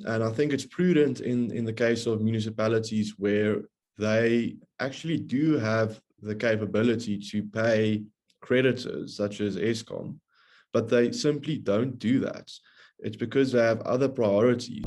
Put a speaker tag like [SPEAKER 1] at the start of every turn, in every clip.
[SPEAKER 1] And I think it's prudent in the case of municipalities where they actually do have the capability to pay creditors such as Eskom, but they simply don't do that. It's because they have other priorities.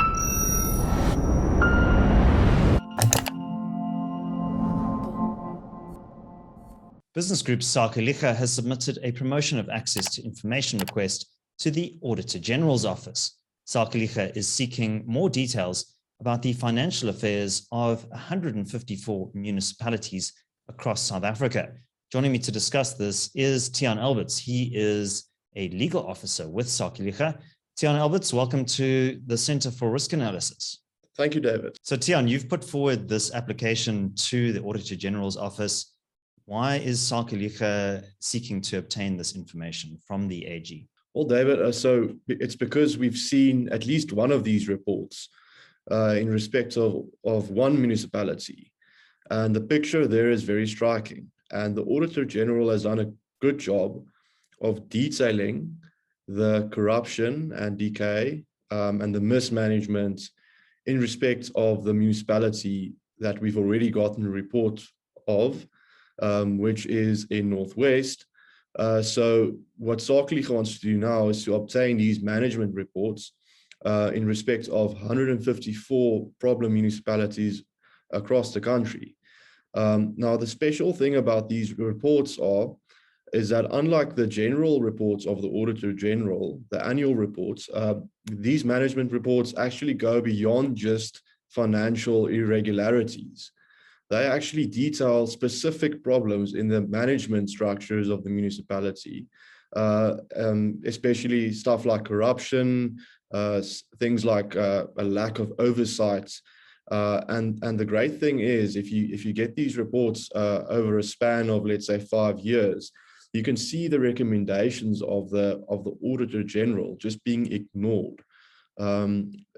[SPEAKER 2] Business group Sarkiliga has submitted a promotion of access to information request to the Auditor General's office. Sakeliga is seeking more details about the financial affairs of 154 municipalities across South Africa. Joining me to discuss this is Tian Alberts. He is a legal officer with Sakeliga. Tian Alberts, welcome to the Center for Risk Analysis.
[SPEAKER 1] Thank you, David.
[SPEAKER 2] So Tian, you've put forward this application to the Auditor General's office. Why is Sarkiliga seeking to obtain this information from the AG?
[SPEAKER 1] Well, David, so it's because we've seen at least one of these reports in respect of one municipality. And the picture there is very striking. And the Auditor General has done a good job of detailing the corruption and decay and the mismanagement in respect of the municipality that we've already gotten a report of, which is in Northwest. So what Sarkiliga wants to do now is to obtain these management reports in respect of 154 problem municipalities across the country. Now, the special thing about these reports is that unlike the general reports of the Auditor General, the annual reports, these management reports actually go beyond just financial irregularities. They actually detail specific problems in the management structures of the municipality, especially stuff like corruption, things like a lack of oversight. And the great thing is, if you get these reports over a span of, let's say, 5 years, you can see the recommendations of the Auditor General just being ignored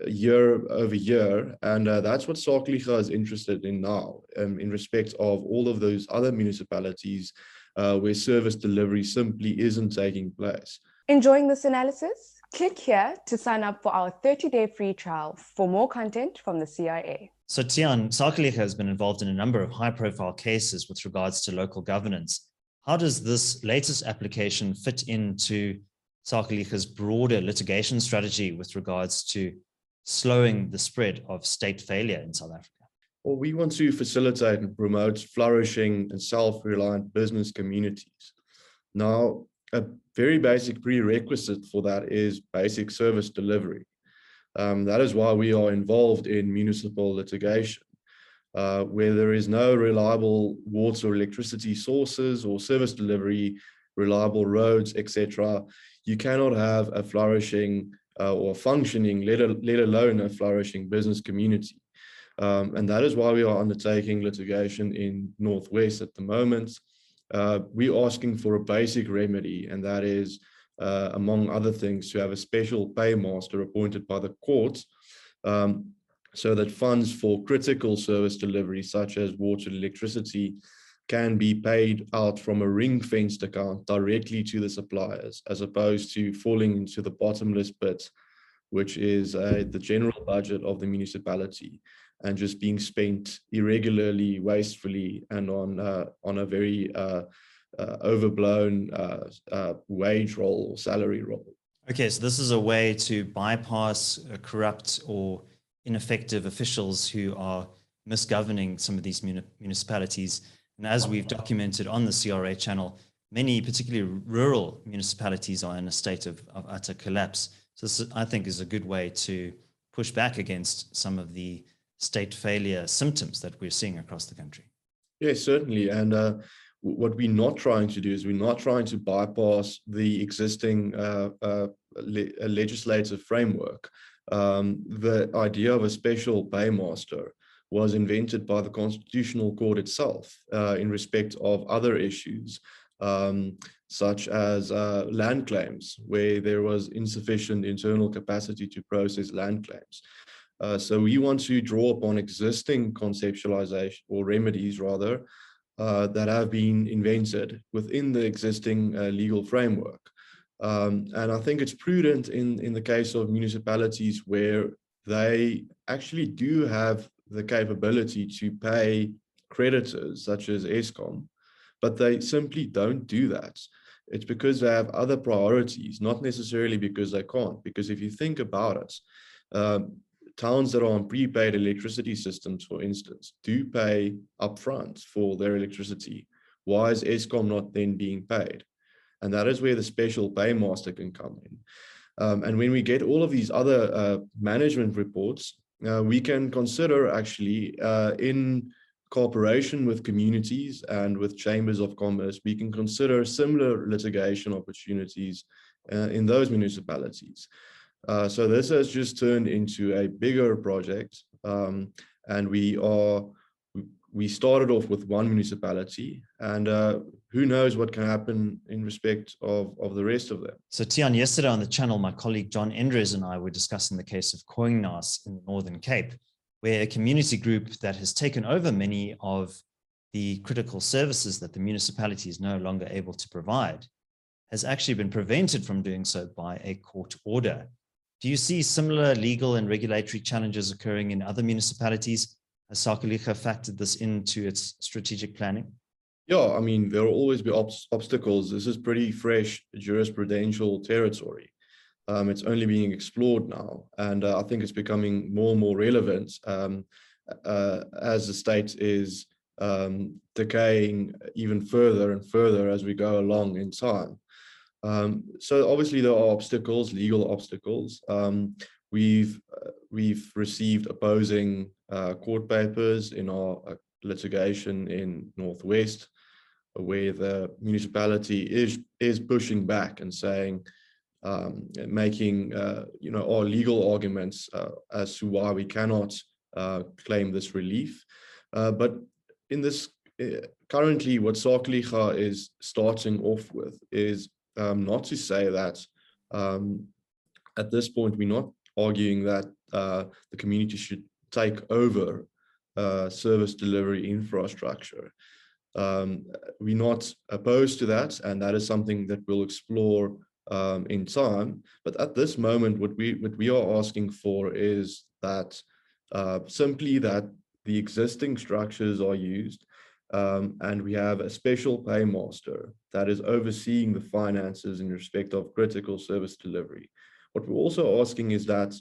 [SPEAKER 1] year over year, and that's what Sakeliga is interested in now, in respect of all of those other municipalities where service delivery simply isn't taking place.
[SPEAKER 3] Enjoying this analysis? Click here to sign up for our 30-day free trial for more content from the CIA.
[SPEAKER 2] So Tian, Sakeliga has been involved in a number of high-profile cases with regards to local governance. How does this latest application fit into Sarkiliga's broader litigation strategy with regards to slowing the spread of state failure in South Africa?
[SPEAKER 1] Well, we want to facilitate and promote flourishing and self-reliant business communities. Now, a very basic prerequisite for that is basic service delivery. That is why we are involved in municipal litigation, where there is no reliable water or electricity sources or service delivery, reliable roads, etc. You cannot have a flourishing or functioning, let alone a flourishing business community. And that is why we are undertaking litigation in Northwest at the moment. We're asking for a basic remedy, and that is, among other things, to have a special paymaster appointed by the courts so that funds for critical service delivery, such as water and electricity, can be paid out from a ring-fenced account directly to the suppliers, as opposed to falling into the bottomless pit, which is the general budget of the municipality, and just being spent irregularly, wastefully, and on a very overblown wage roll or salary roll.
[SPEAKER 2] Okay, so this is a way to bypass corrupt or ineffective officials who are misgoverning some of these municipalities. And as we've documented on the CRA channel, many, particularly rural municipalities, are in a state of utter collapse. So this, I think, is a good way to push back against some of the state failure symptoms that we're seeing across the country.
[SPEAKER 1] Yes, certainly. And what we're not trying to do is we're not trying to bypass the existing legislative framework. The idea of a special paymaster was invented by the Constitutional Court itself in respect of other issues, such as land claims, where there was insufficient internal capacity to process land claims. So we want to draw upon existing conceptualization, or remedies rather, that have been invented within the existing legal framework. And I think it's prudent in the case of municipalities where they actually do have the capability to pay creditors such as Eskom, but they simply don't do that. It's because they have other priorities, not necessarily because they can't. Because if you think about it, towns that are on prepaid electricity systems, for instance, do pay upfront for their electricity. Why is Eskom not then being paid? And that is where the special paymaster can come in. And when we get all of these other management reports, we can consider actually in cooperation with communities and with chambers of commerce, we can consider similar litigation opportunities in those municipalities. So this has just turned into a bigger project, and we started off with one municipality, and who knows what can happen in respect of the rest of them.
[SPEAKER 2] So Tian, yesterday on the channel, my colleague John Endres and I were discussing the case of Koingnas in the Northern Cape, where a community group that has taken over many of the critical services that the municipality is no longer able to provide has actually been prevented from doing so by a court order. Do you see similar legal and regulatory challenges occurring in other municipalities? Has Sarkiliga factored this into its strategic planning?
[SPEAKER 1] Yeah, I mean, there will always be obstacles. This is pretty fresh jurisprudential territory. It's only being explored now, and I think it's becoming more and more relevant as the state is decaying even further and further as we go along in time. So obviously there are obstacles, legal obstacles. We've received opposing court papers in our litigation in Northwest, where the municipality is pushing back and saying, making our legal arguments as to why we cannot claim this relief. But in this currently, what Sakeliga is starting off with is not to say that at this point we're not arguing that the community should take over service delivery infrastructure. We're not opposed to that, and that is something that we'll explore in time. But at this moment, what we are asking for is that simply that the existing structures are used, and we have a special paymaster that is overseeing the finances in respect of critical service delivery. What we're also asking is that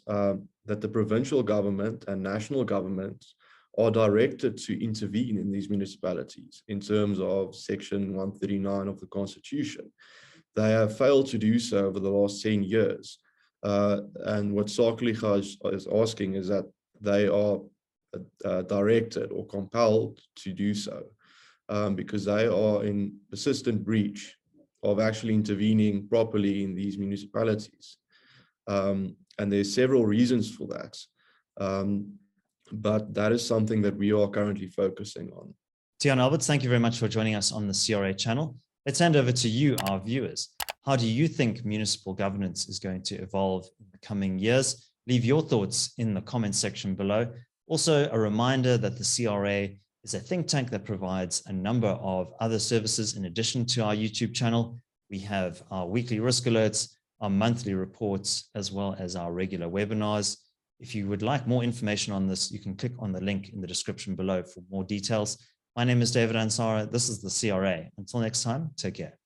[SPEAKER 1] that the provincial government and national governments are directed to intervene in these municipalities in terms of Section 139 of the Constitution. They have failed to do so over the last 10 years. And what Sarkiliga is asking is that they are directed or compelled to do so, because they are in persistent breach of actually intervening properly in these municipalities. And there's several reasons for that. But that is something that we are currently focusing on.
[SPEAKER 2] Tian Alberts, thank you very much for joining us on the CRA channel. Let's hand over to you, our viewers. How do you think municipal governance is going to evolve in the coming years? Leave your thoughts in the comment section below. Also, a reminder that the CRA is a think tank that provides a number of other services in addition to our YouTube channel. We have our weekly risk alerts, our monthly reports, as well as our regular webinars. If you would like more information on this, you can click on the link in the description below for more details. My name is David Ansara. This is the CRA. Until next time, take care.